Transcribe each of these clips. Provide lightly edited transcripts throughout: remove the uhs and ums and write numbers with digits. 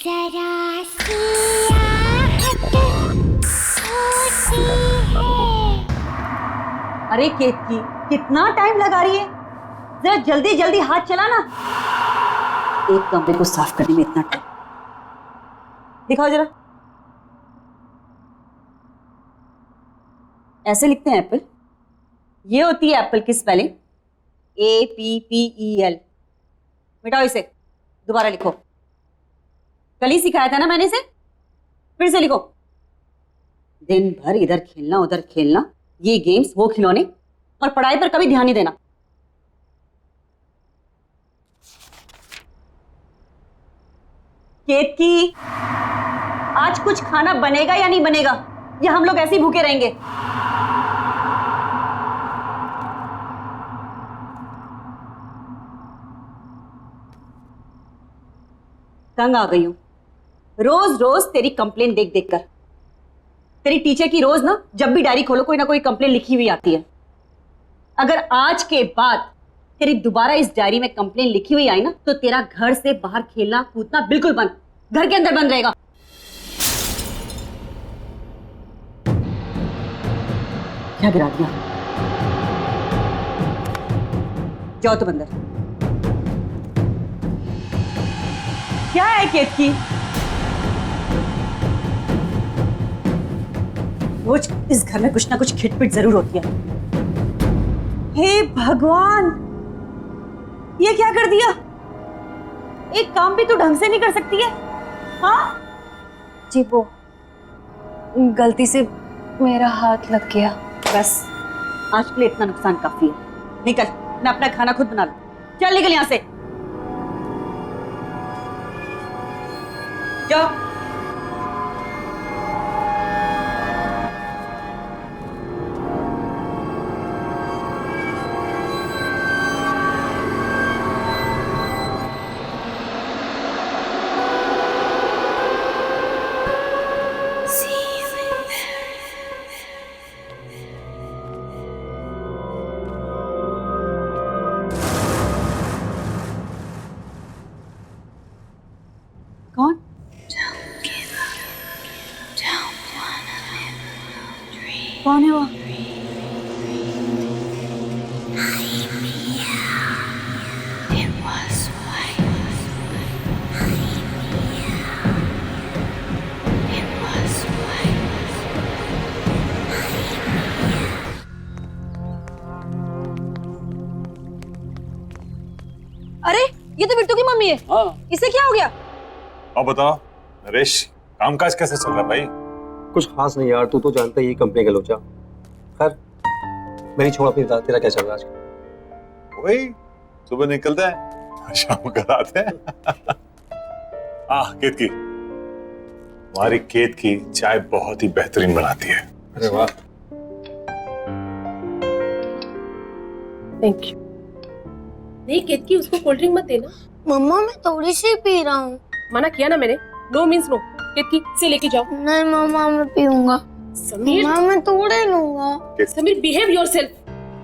जरा सी आहट होती है। अरे केतकी, कितना टाइम लगा रही है? जरा जल्दी जल्दी हाथ चला ना। एक कमरे को साफ करने में इतना टाइम। दिखाओ जरा। ऐसे लिखते हैं एप्पल। ये होती है एप्पल की स्पेलिंग, APPEL। मिटाओ इसे, दोबारा लिखो। कल ही सिखाया था ना मैंने इसे, फिर से लिखो। दिन भर इधर खेलना उधर खेलना, ये गेम्स वो खिलौने, और पढ़ाई पर कभी ध्यान नहीं देना। केतकी, आज कुछ खाना बनेगा या नहीं बनेगा, या हम लोग ऐसे ही भूखे रहेंगे? तंग आ गई हूं रोज रोज तेरी कंप्लेन देख देख कर। तेरी टीचर की रोज ना, जब भी डायरी खोलो कोई ना कोई कंप्लेन लिखी हुई आती है। अगर आज के बाद तेरी दोबारा इस डायरी में कंप्लेन लिखी हुई आई ना, तो तेरा घर से बाहर खेलना कूदना बिल्कुल बंद, घर के अंदर बंद रहेगा। क्या गिरा दिया? जाओ तुम अंदर। क्या है केतकी? रोज इस घर में कुछ ना कुछ खिटपिट जरूर होती है। हे भगवान, ये क्या कर दिया? एक काम भी तो ढंग से नहीं कर सकती है। हाँ जी, वो गलती से मेरा हाथ लग गया। बस, आज के लिए इतना नुकसान काफी है। निकल, मैं अपना खाना खुद बना लूं। चल निकल यहां से, जाओ। कौन? कौन है वो? अरे, ये तो बिट्टू की मम्मी है। हाँ। इसे क्या हो गया? अब बताओ नरेश, कामकाज कैसे चल रहा है भाई? कुछ खास नहीं यार, तू तो जानता ही है कंपनी का लोचा। खैर मेरी छोड़, अपनी बता, तेरा क्या चल रहा है आजकल? वही सुबह निकलते हैं, शाम घर आते हैं। खेत की, हमारी खेत की चाय बहुत ही बेहतरीन बनाती है। अरे वाह। Thank you. नहीं केतकी, उसको कोल्ड ड्रिंक मत देना। मम्मा मैं थोड़ी सी पी रहा हूँ। मना किया ना मैंने, नो मीन्स नो। केतकी से लेके जाओ। नहीं मम्मा मैं पीऊंगा। समीर, मम्मा मैं थोड़े लूंगा। Sameer behave yourself.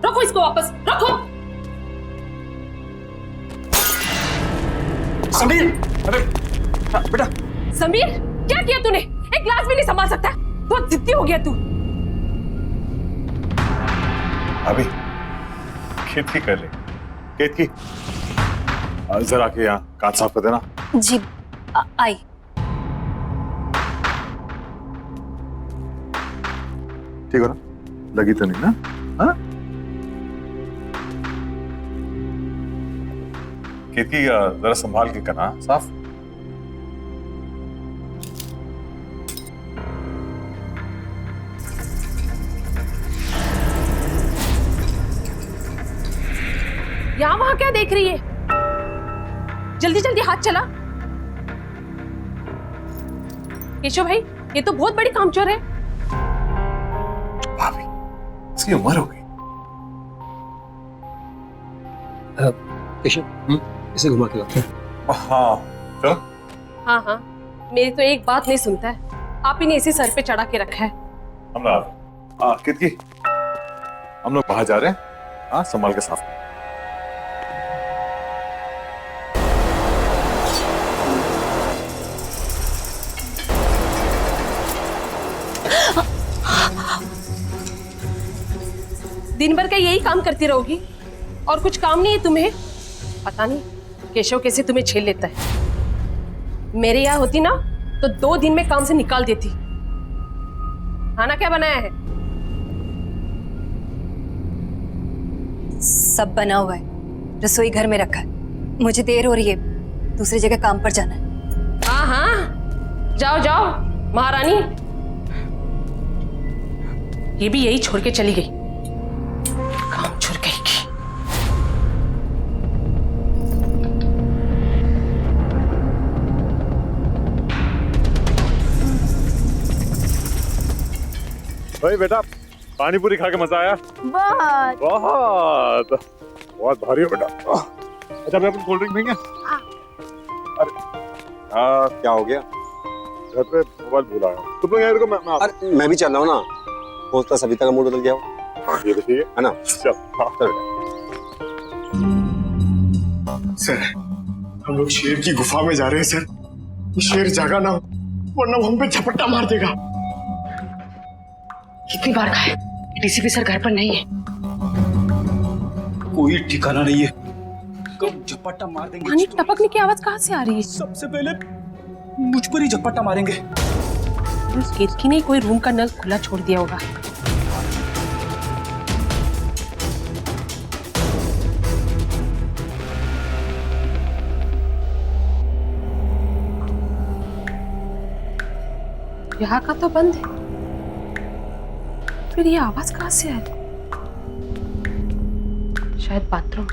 रखो इसको वापस, रखो। समीर, अरे बेटा। समीर, क्या किया तूने? एक ग्लास भी नहीं संभाल सकता? बहुत जिद्दी हो गया तू। अभी खेत की कर ले, खेत की जरा के यहाँ कांच साफ कर देना। जी आई। ठीक हो ना? लगी तो नहीं ना? हाँ? खेत की जरा संभाल के करना साफ। यहाँ वहां क्या देख रही है? जल्दी जल्दी हाथ चला। केशव भाई, ये तो बहुत बड़ी कामचोर है। भाभी, इसकी उम्र हो गई। केशव, इसे घुमा के लाते हैं। हाँ चलो। हाँ हाँ, मेरी तो एक बात नहीं सुनता है। आप ही ने इसे सर पे चढ़ा के रखा है। हम लोग कितकी, हम लोग बाहर जा रहे हैं। हाँ, संभाल के साफ। दिन भर का यही काम करती रहोगी और कुछ काम नहीं है तुम्हें? पता नहीं केशव कैसे तुम्हें झेल लेता है। मेरे यहाँ होती ना तो 2 दिन में काम से निकाल देती। खाना क्या बनाया है? सब बना हुआ है, रसोई घर में रखा है। मुझे देर हो रही है, दूसरी जगह काम पर जाना है। हाँ हाँ, जाओ जाओ महारानी। ये भी यही छोड़ के चली गई, काम छोड़ गई की। भाई बेटा, पानी पूरी खा के मजा आया? बहुत। बहुत बहुत भारी हो बेटा। अच्छा मैं अपन कोल्ड ड्रिंक पीएंगे? अरे क्या हो गया? घर पे मोबाइल भूल आया। तुम लोग यार को मैं अरे मैं भी चल रहा हूँ ना, हो सकता है सविता का मूड बदल गया हो। हाँ, ये तो ठीक है ना? चल हाँ। चल सर, हम लोग शेर की गुफा में जा रहे हैं सर। ये शेर जागा ना हो, वरना वो हम पे झपट्टा मार देगा। कितनी बार कहा है डीसीपी सर घर पर नहीं है। कोई ठिकाना नहीं है, कब झपट्टा मार देंगे। पानी टपकने की आवाज कहाँ से आ रही है? सबसे पहले मुझ पर ही झपट्टा मारेंगे। उस केतकी ने कोई रूम का नल खुला छोड़ दिया होगा। यहाँ का तो बंद है, फिर ये आवाज कहाँ से आ रही? शायद बाथरूम।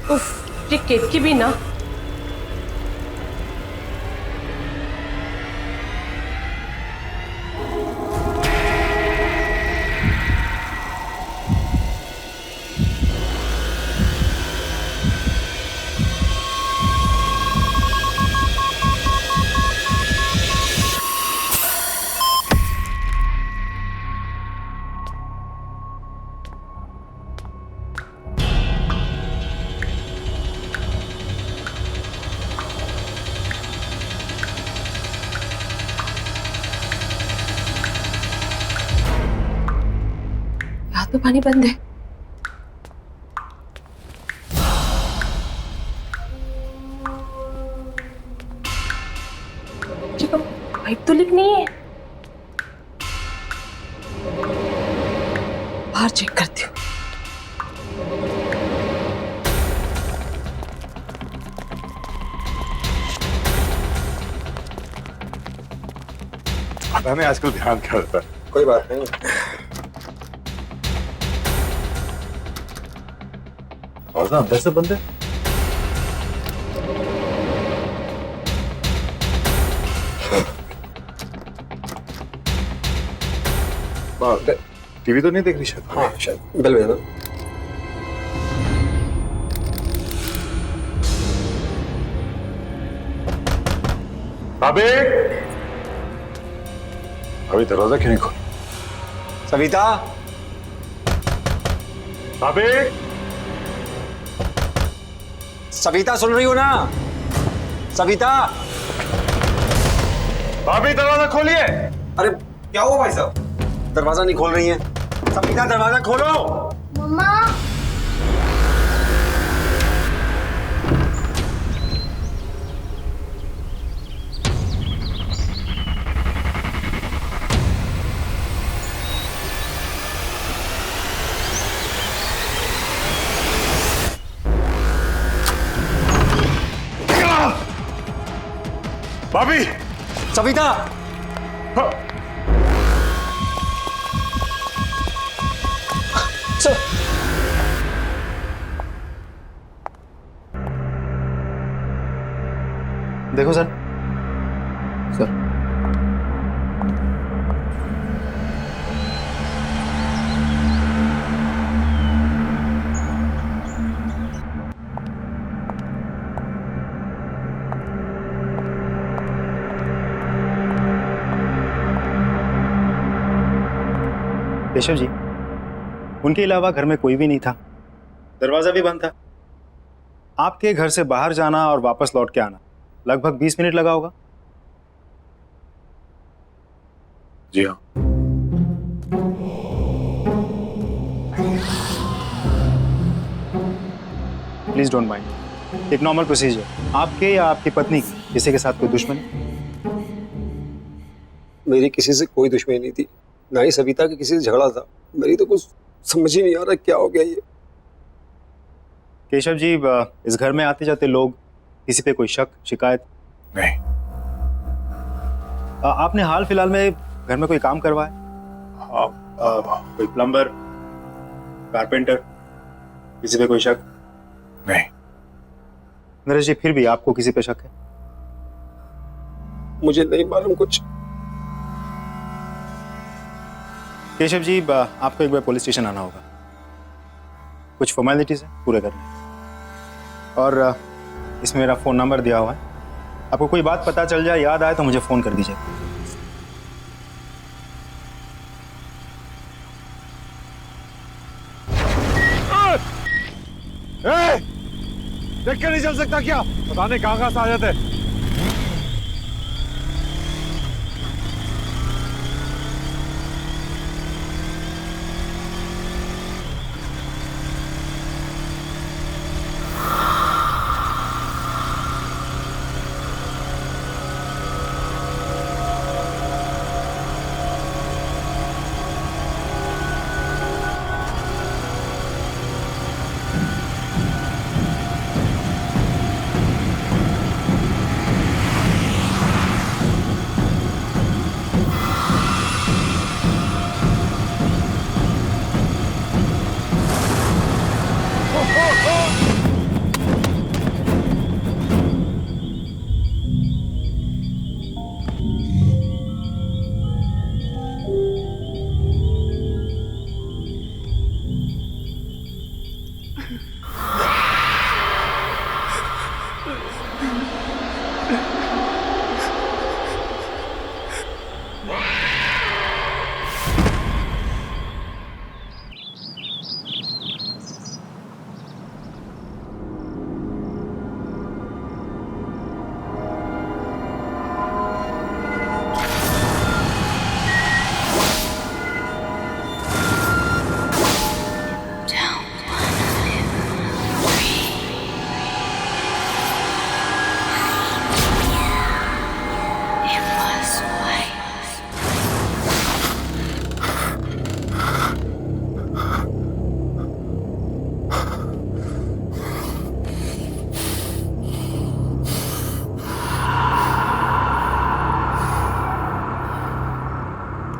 उफ, ये केतकी भी ना। यहाँ तो पानी बंद है। पाइप तो लीक नहीं है। बाहर चेक करती हूँ। मैंने आजकल ध्यान क्या रहता है? कोई बात नहीं। और ना अंदर से बंद है। टीवी तो नहीं देख रही शायद? हाँ शायद बेल बजा। अबे अभी दरवाजा क्यों नहीं खोल? सविता, अबे सविता सुन रही हो ना? सविता, भाभी दरवाजा खोलिए। अरे क्या हुआ भाई साहब? दरवाजा नहीं खोल रही है। सविता दरवाजा खोलो। मम्मा। भाभी, सविता, हाँ। देखो सर। सर केशव जी, उनके अलावा घर में कोई भी नहीं था, दरवाजा भी बंद था। आपके घर से बाहर जाना और वापस लौट के आना लगभग 20 मिनट लगा होगा। जी हाँ। प्लीज डोंट माइंड, एक नॉर्मल प्रोसीजर। आपके या आपकी पत्नी की किसी के साथ कोई दुश्मनी? मेरी किसी से कोई दुश्मनी नहीं थी, ना ही सविता के किसी से झगड़ा था। मेरी तो कुछ समझ ही नहीं आ रहा क्या हो गया ये। केशव जी, इस घर में आते जाते लोग, किसी पे कोई शक शिकायत? नहीं। आपने हाल फिलहाल में घर में कोई काम करवाया? कोई प्लम्बर, कारपेंटर, किसी पे कोई शक? नहीं। नरेश जी, फिर भी आपको किसी पे शक है? मुझे नहीं मालूम कुछ। केशव जी, आपको एक बार पुलिस स्टेशन आना होगा, कुछ फॉर्मेलिटीज है पूरे करने, और इसमें मेरा फ़ोन नंबर दिया हुआ है। आपको कोई बात पता चल जाए, याद आए तो मुझे फ़ोन कर दीजिए। देख के नहीं चल सकता क्या? पता नहीं कहाँ से आ जाते।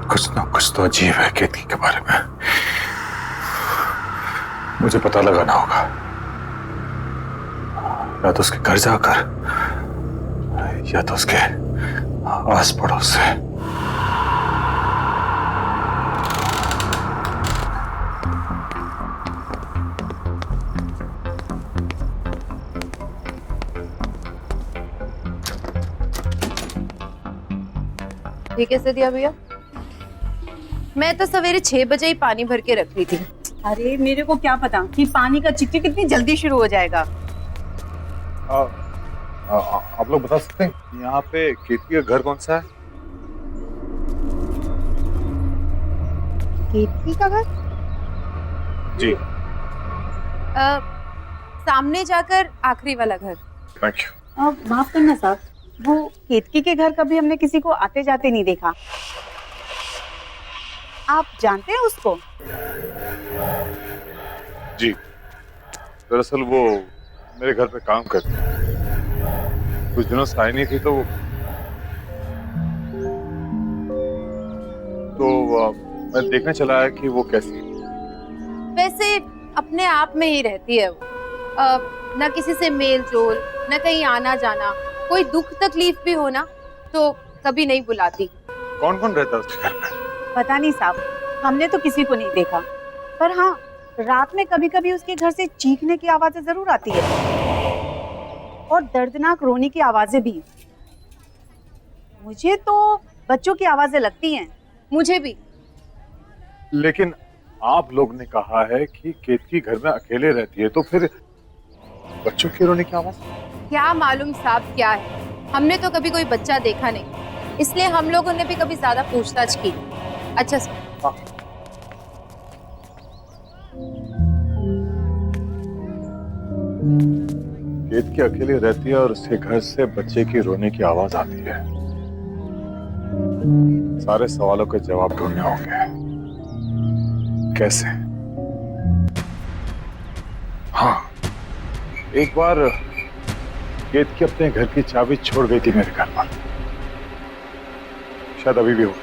कुछ ना कुछ तो अजीब है केतकी के बारे में। मुझे पता लगाना होगा, या तो उसके घर जाकर या तो उसके आस पड़ोस से। ये कैसे दिया भैया? मैं तो सवेरे 6 बजे ही पानी भर के रख ली थी। अरे मेरे को क्या पता कि पानी का चिकचिक कितनी जल्दी शुरू हो जाएगा। आप लोग बता सकते हैं यहाँ पे केतकी का घर कौन सा है? केतकी का घर? जी। सामने जाकर आखिरी वाला घर। Thank you. माफ करना साहब, वो केतकी के घर कभी हमने किसी को आते जाते नहीं देखा। आप जानते हैं उसको? जी, दरअसल वो मेरे घर पे काम करती है। कुछ दिनों से आई नहीं थी तो मैं देखने चला आया कि वो कैसी है। वैसे अपने आप में ही रहती है वो, न किसी से मेल जोल, न कहीं आना जाना। कोई दुख तकलीफ भी हो ना तो कभी नहीं बुलाती। कौन कौन रहता है उसके घर पे? पता नहीं साहब, हमने तो किसी को नहीं देखा, पर हाँ रात में कभी कभी उसके घर से चीखने की आवाजें जरूर आती है और दर्दनाक रोने की आवाजें भी। मुझे तो बच्चों की आवाजें लगती हैं। मुझे भी। लेकिन आप लोग ने कहा है कि केतकी घर में अकेले रहती है, तो फिर बच्चों के रोने की आवाज? क्या मालूम साहब क्या है, हमने तो कभी कोई बच्चा देखा नहीं, इसलिए हम लोगों ने भी कभी ज्यादा पूछताछ की। अच्छा सर। हाँ। केतकी अकेले रहती है और उसके घर से बच्चे की रोने की आवाज आती है। सारे सवालों के जवाब ढूंढने होंगे। कैसे? हाँ, एक बार केतकी अपने घर की चाबी छोड़ गई थी मेरे घर पर, शायद अभी भी हो।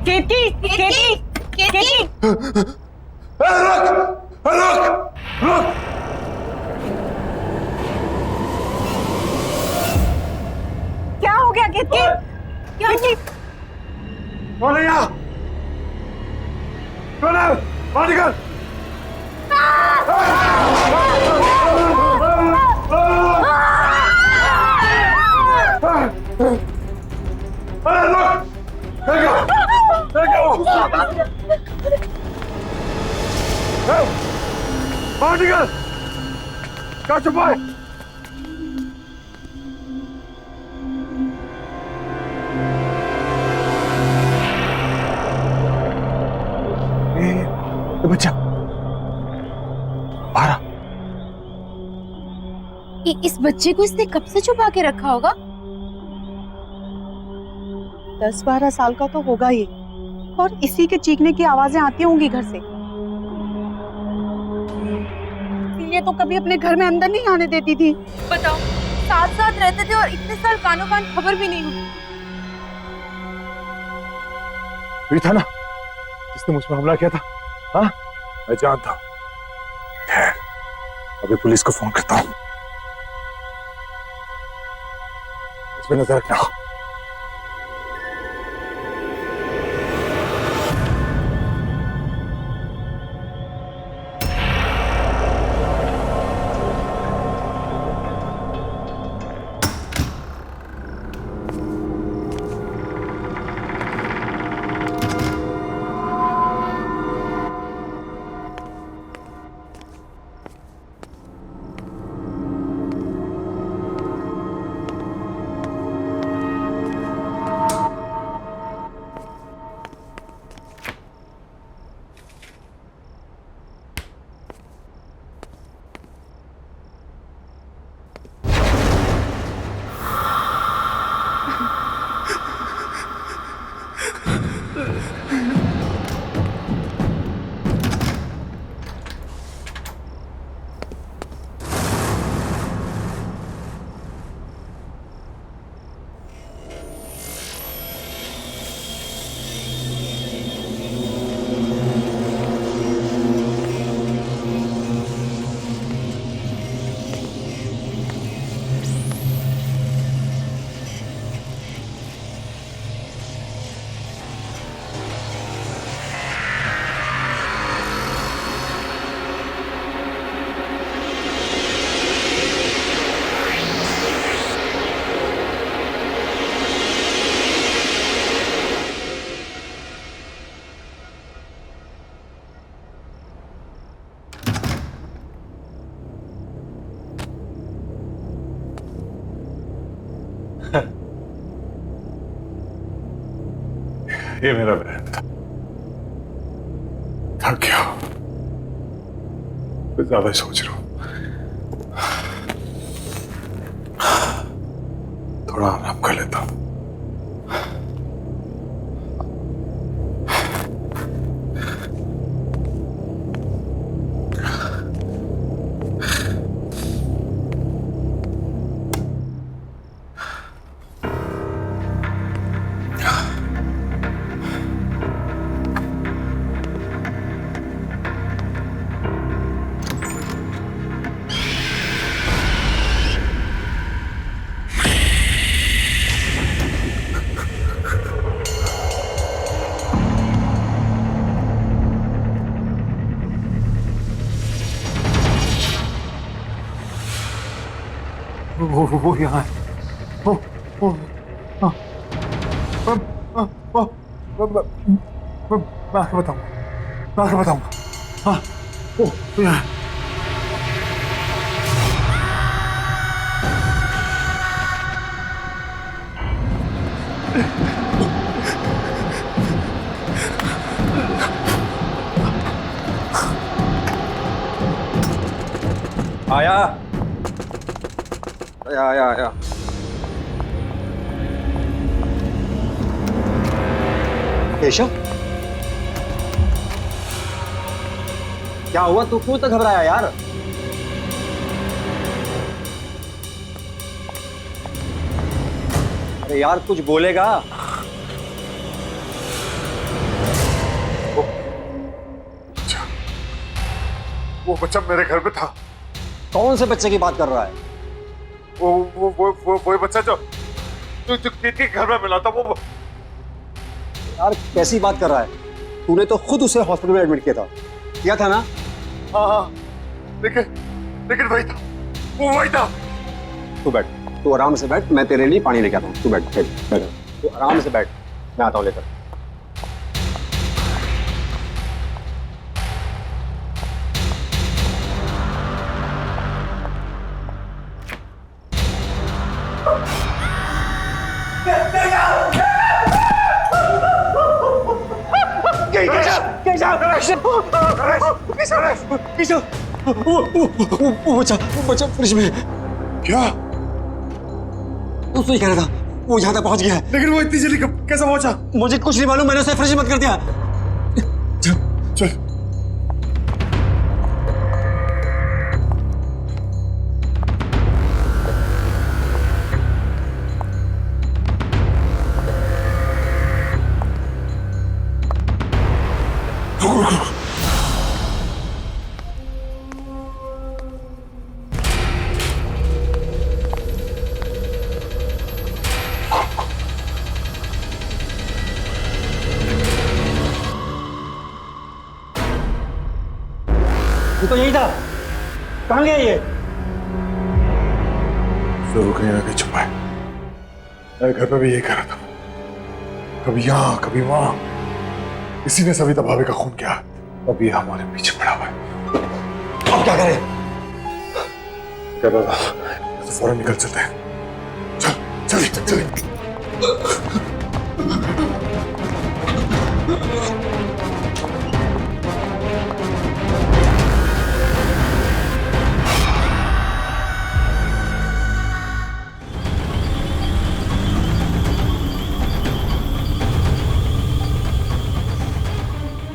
केतकी, केतकी, केतकी। रुक, रुक, रुक। क्या हो गया केतकी? क्या कौन है यहाँ? कौन है? बाहर निकल। बाहर निकल, क्या छुपा है? बच्चा बाहर। इस बच्चे को इसने कब से छुपा के रखा होगा? 10-12 साल का तो होगा ये, और इसी के चीखने की आवाजें आती होंगी घर से। ये तो कभी अपने घर में अंदर नहीं आने देती थी। बताओ, साथ साथ रहते थे और इतने साल कानों कान खबर भी नहीं हुई। वही था ना जिसने मुझ पर हमला किया था। हाँ, मैं जानता हूँ। खैर, अभी पुलिस को फोन करता हूँ। इस पे नजर रखना। ये मेरा बहन था। थक गया, मैं ज्यादा ही सोच रहा हूं। थोड़ा आराम कर लेता हूं। वो यहाँ है। मैं आके बताऊंगा। हाँ, वो यहाँ है। आया। केशव, क्या हुआ? तू क्यों तक घबराया यार? अरे यार कुछ बोलेगा। वो बच्चा मेरे घर पे था। कौन से बच्चे की बात कर रहा है? वो बच्चा जो के घर में मिला था। वो यार कैसी बात कर रहा है? तूने तो खुद उसे हॉस्पिटल में एडमिट किया था ना? हाँ, लेकिन वही था, वो वही था। तू बैठ, तू आराम से बैठ, मैं तेरे लिए पानी लेके आता हूँ। तू बैठ, तू आराम से बैठ, मैं आता हूँ लेकर। गई वो बच्चा फ्रिज में। क्या? उसको ही कह रहा था, वो यहाँ तक पहुंच गया है। लेकिन वो इतनी जल्दी कैसे पहुंचा? मुझे कुछ नहीं मालूम, मैंने उसे फ्रिज में बंद कर दिया। चल ये तो यही था, कहाँ गया ये? जरूर कहीं ना कहीं छुपा है। मेरे घर पे भी यही करा था, कभी यहाँ कभी वहां। इसी ने सविता भाभी का खून किया, अब ये हमारे पीछे पड़ा हुआ है। अब क्या करें? क्या पता, तो फौरन निकल चलते हैं। चल चल चल।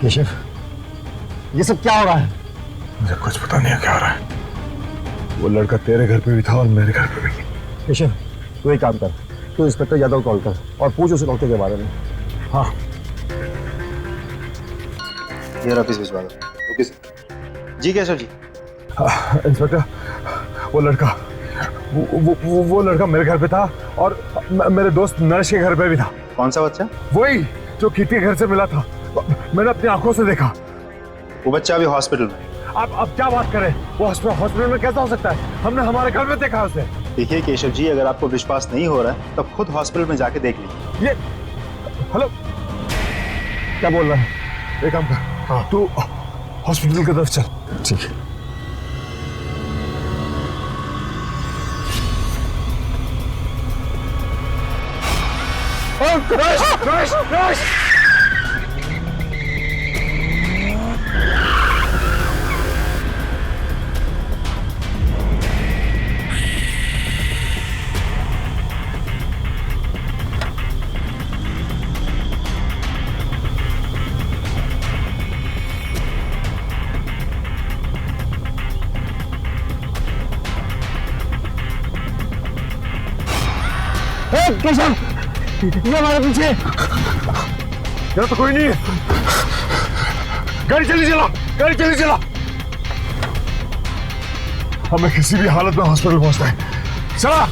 केशव, ये सब क्या हो रहा है? मुझे कुछ पता नहीं है क्या हो रहा है। वो लड़का तेरे घर पे भी था और मेरे घर पे भी। केशव, तू एक काम कर, तू इंस्पेक्टर यादव कॉल कर और पूछ उसे डॉक्टर के बारे में। हाँ, ये ऑफिस भिजवा दो। Okay sir. जी केशव जी। इंस्पेक्टर, वो लड़का वो लड़का मेरे घर पे था और मेरे दोस्त नरेश के घर पे भी था। कौन सा बच्चा? वही जो कीर्ति के घर से मिला था, मैंने अपनी आंखों से देखा। वो बच्चा अभी हॉस्पिटल में। अब क्या बात करें, वो हॉस्पिटल में कैसा हो सकता है? हमने हमारे घर में देखा उसे। देखिए केशव जी, अगर आपको विश्वास नहीं हो रहा है तब खुद हॉस्पिटल में जाके देख लीजिए। ये हेलो, क्या बोल रहा है? एक काम कर, तू हॉस्पिटल की तरफ चल। ठीक है। नरेश! केशव, ये हमारे पीछे। यहाँ तो कोई नहीं है। गाड़ी चली चला। हमें किसी भी हालत में हॉस्पिटल पहुंचना है। चला।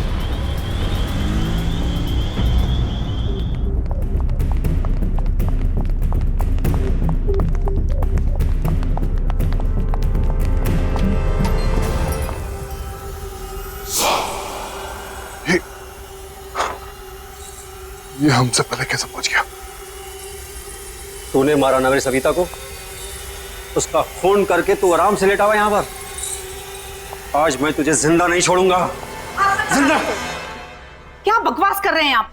ये हमसे पहले कैसे पहुंच गया? तूने मारा ना मेरी सविता को, उसका खून करके तू आराम से लेटा हुआ यहाँ पर। आज मैं तुझे जिंदा नहीं छोड़ूंगा। जिंदा! क्या बकवास कर रहे हैं आप?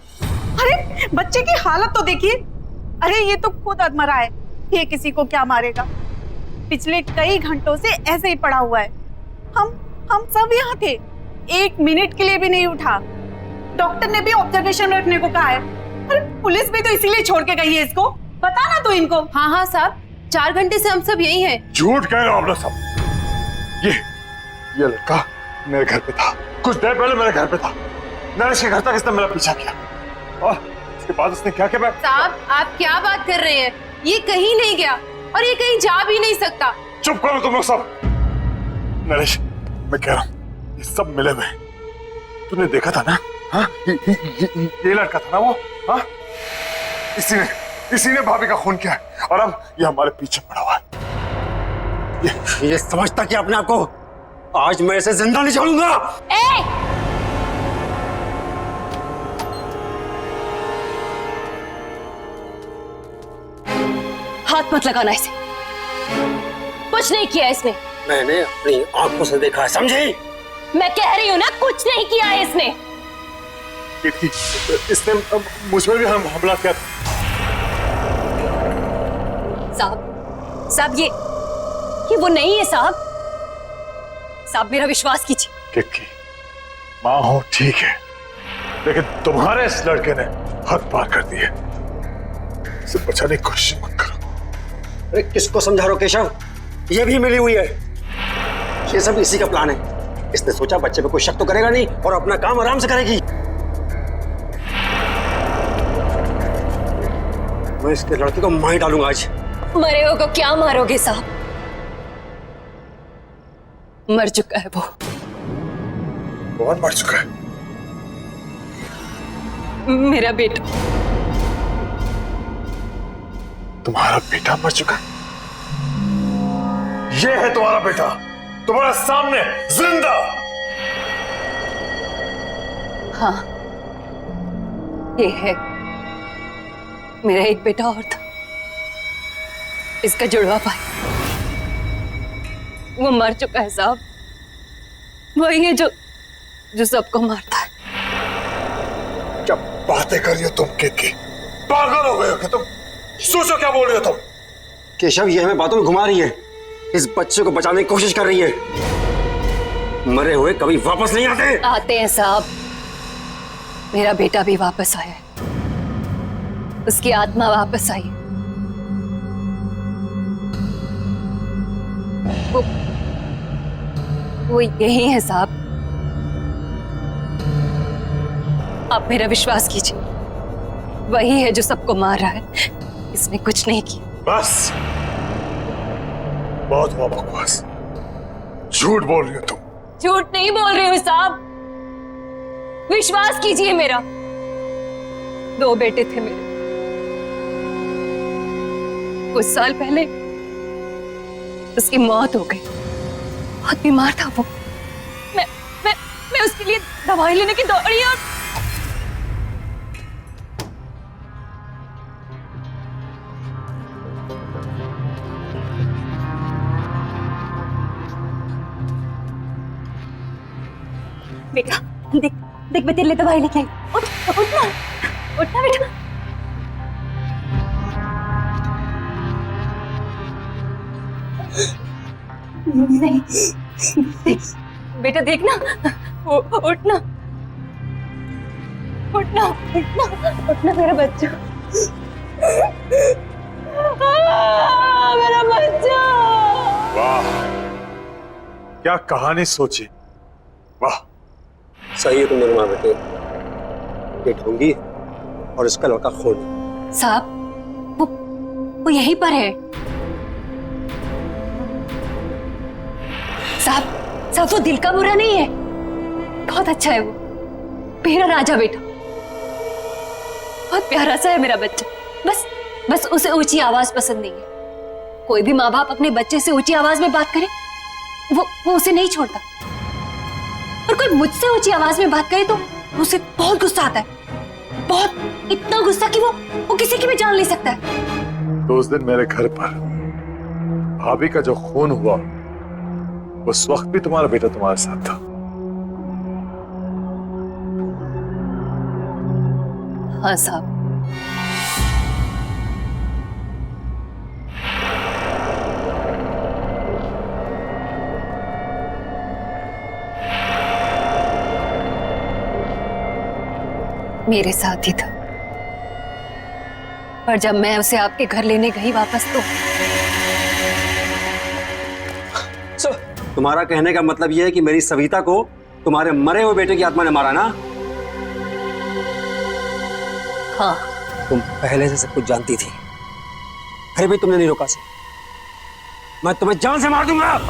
अरे बच्चे की हालत तो देखिए। अरे ये तो खुद अधमरा है, ये किसी को क्या मारेगा? पिछले कई घंटों से ऐसे ही पड़ा हुआ है। हम सब यहाँ थे, 1 मिनट के लिए भी नहीं उठा। डॉक्टर ने भी ऑब्जर्वेशन में रखने को कहा है। अरे पुलिस भी तो इसीलिए छोड़ के गई है इसको। बता ना तू इनको। हाँ साहब, 4 घंटे से हम सब यही हैं। झूठ कह रहे हो आप लोग सब। ये लड़का मेरे घर पे था, कुछ देर पहले मेरे घर पे था। नरेश के घर तक इसने मेरा पीछा किया और उसके बाद उसने क्या किया? साहब, आप क्या बात कर रहे हैं? ये कहीं नहीं गया और ये कहीं जा भी नहीं सकता। चुप करो तुम लोग सब। नरेश, मैं कह रहा हूँ ये सब मिले हुए। तूने देखा था ना? हाँ, ये लड़का था ना वो। हाँ, इसी ने भाभी का खून किया है और अब ये हमारे पीछे पड़ा हुआ है। ये समझता कि अपने आप को आज मैं इसे जिंदा नहीं छोड़ूंगा। हाथ मत लगाना इसे, कुछ नहीं किया इसने। मैंने अपनी आंखों से देखा है, समझी? मैं कह रही हूँ ना, कुछ नहीं किया है इसने। इसने मुझ पर भी हमला किया था। साहब ये वो नहीं है साहब। साहब मेरा विश्वास कीजिए। किक्की, माँ हो ठीक है, लेकिन तुम्हारे इस लड़के ने हद पार कर दी है। इसे बचाने की कोशिश मत करो। अरे किसको समझा रहे हो केशव? ये भी मिली हुई है। ये सब इसी का प्लान है। इसने सोचा बच्चे पे कोई शक तो करेगा नहीं और अपना काम आराम से करेगी। मैं इसके लड़के को मार डालूंगा आज। मरे हो को क्या मारोगे साहब? मर चुका है वो। कौन मर चुका है? मेरा बेटा। तुम्हारा बेटा मर चुका है? ये है तुम्हारा बेटा, तुम्हारे सामने जिंदा। हाँ, ये है। मेरा एक बेटा और था, इसका जुड़वा भाई। वो मर चुका है साहब। वही है जो सबको मारता है। क्या बातें कर रही हो तुम किक्की? पागल हो गए हो क्या तुम? सोचो क्या बोल रही हो तुम? केशव ये हमें बातों में घुमा रही है। इस बच्चे को बचाने की कोशिश कर रही है। मरे हुए कभी वापस नहीं आते। आते हैं साहब। मेरा बेटा भी वापस आया है। उसकी आत्मा वापस आई है। वो यही है साहब। आप मेरा विश्वास कीजिए। वही है जो सबको मार रहा है। इसने कुछ नहीं किया। बस, बहुत हुआ बकवास। झूठ बोल रही हो तुम। झूठ नहीं बोल रही हूँ साहब। विश्वास कीजिए मेरा। 2 बेटे थे मेरे। कुछ साल पहले उसकी मौत हो गई। बहुत बीमार था वो। मैं उसके लिए दवाई लेने की दौड़ी और बेटा देख देख मैं तेरे लिए दवाई लेके आई। उठना उठना बेटा। नहीं देख बेटा, देखना। उठना उठना उठना उठना मेरा बच्चा। मेरा बच्चा। वाह, क्या कहानी सोची। वाह, सही है तुमने माँ बेटे। ये ढोंगी और इसका लड़का खून। साहब वो यहीं पर है। साहब वो दिल का बुरा नहीं है। बहुत अच्छा है वो। मेरा राजा बेटा। बहुत प्यारा सा है मेरा बच्चा। बस उसे ऊंची आवाज पसंद नहीं है। कोई भी माँ बाप अपने बच्चे से ऊंची आवाज में बात करे वो उसे नहीं छोड़ता। और कोई मुझसे ऊंची आवाज में बात करे तो उसे बहुत गुस्सा आता है। बहुत, इतना गुस्सा कि वो किसी की भी जान ले सकता है। तो उस दिन मेरे घर पर भाभी का जो खून हुआ, उस वक्त भी तुम्हारा बेटा तुम्हारे साथ था। हाँ साहब। मेरे साथ ही था। पर जब मैं उसे आपके घर लेने गई वापस तो तुम्हारा कहने का मतलब यह है कि मेरी सविता को तुम्हारे मरे हुए बेटे की आत्मा ने मारा ना? हाँ। तुम पहले से सब कुछ जानती थी, फिर भी तुमने नहीं रोका से। मैं तुम्हें जान से मार दूंगा।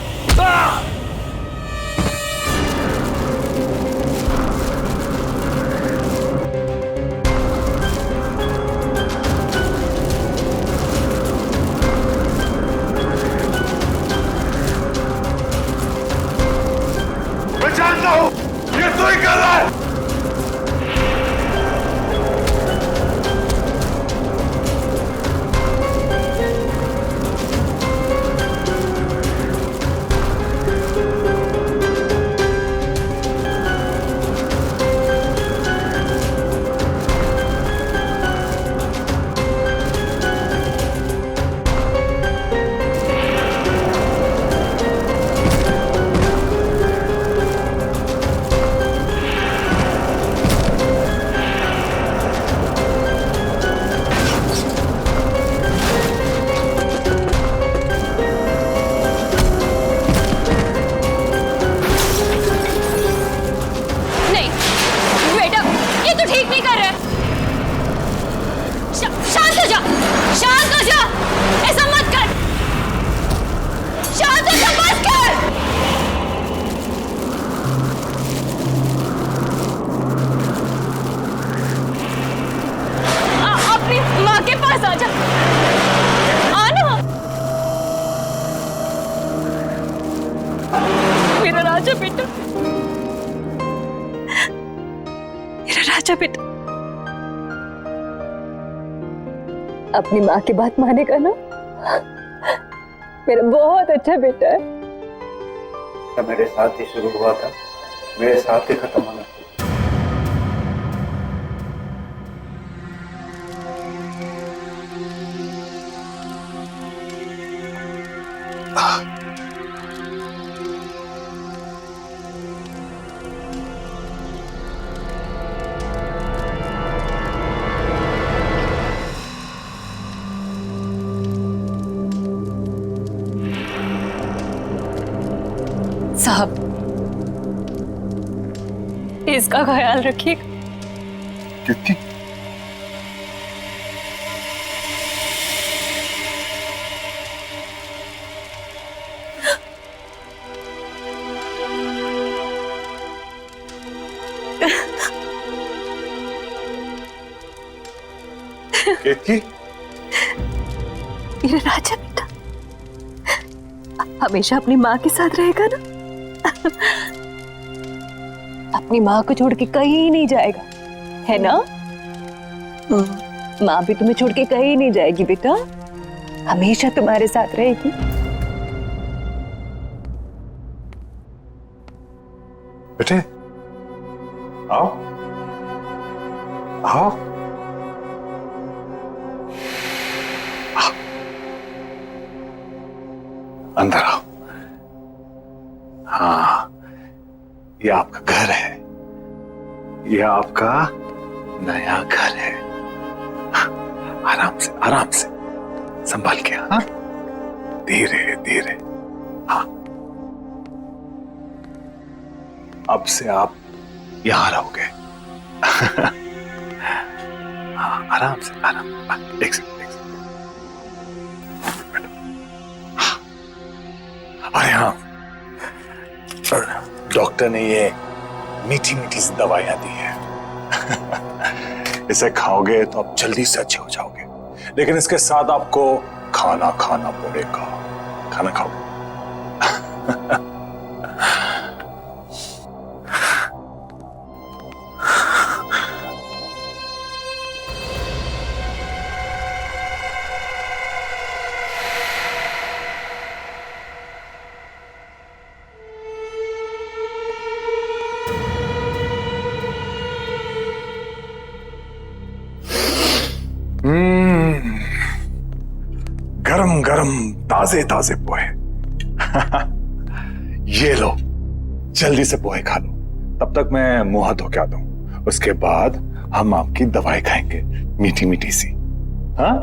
मैं जानता हूं ये तू ही कर रहा है। राजा बेटा, मेरा राजा बेटा। अपनी माँ की बात मानेगा ना? मेरा बहुत अच्छा बेटा है। मेरे साथ ही शुरू हुआ था, मेरे साथ ही खत्म होना। साहब, इसका ख्याल रखिएगा। कितनी केतकी, मेरा राजा बेटा हमेशा अपनी माँ के साथ रहेगा ना? अपनी माँ को छोड़ के कहीं नहीं जाएगा, है ना? माँ भी तुम्हें छोड़ के कहीं नहीं जाएगी बेटा, हमेशा तुम्हारे साथ रहेगी। बेटे आओ आओ। अंदर आओ। हाँ, ये आपका घर है, ये आपका नया घर है। आराम से संभाल के। हाँ, धीरे धीरे। हाँ, अब से आप यहां रहोगे। हाँ, आराम से। एक सेकंड। अरे हाँ, डॉक्टर ने ये मीठी मीठी सी दवाइयां दी है। इसे खाओगे तो आप जल्दी से अच्छे हो जाओगे, लेकिन इसके साथ आपको खाना खाना पड़ेगा। खाना खाओगे? गरम गरम ताजे ताजे पोहे। ये लो, जल्दी से पोहे खा लो, तब तक मैं मुंह हाथ धो के आता हूं। उसके बाद हम आपकी दवाई खाएंगे, मीठी मीठी सी। हाँ?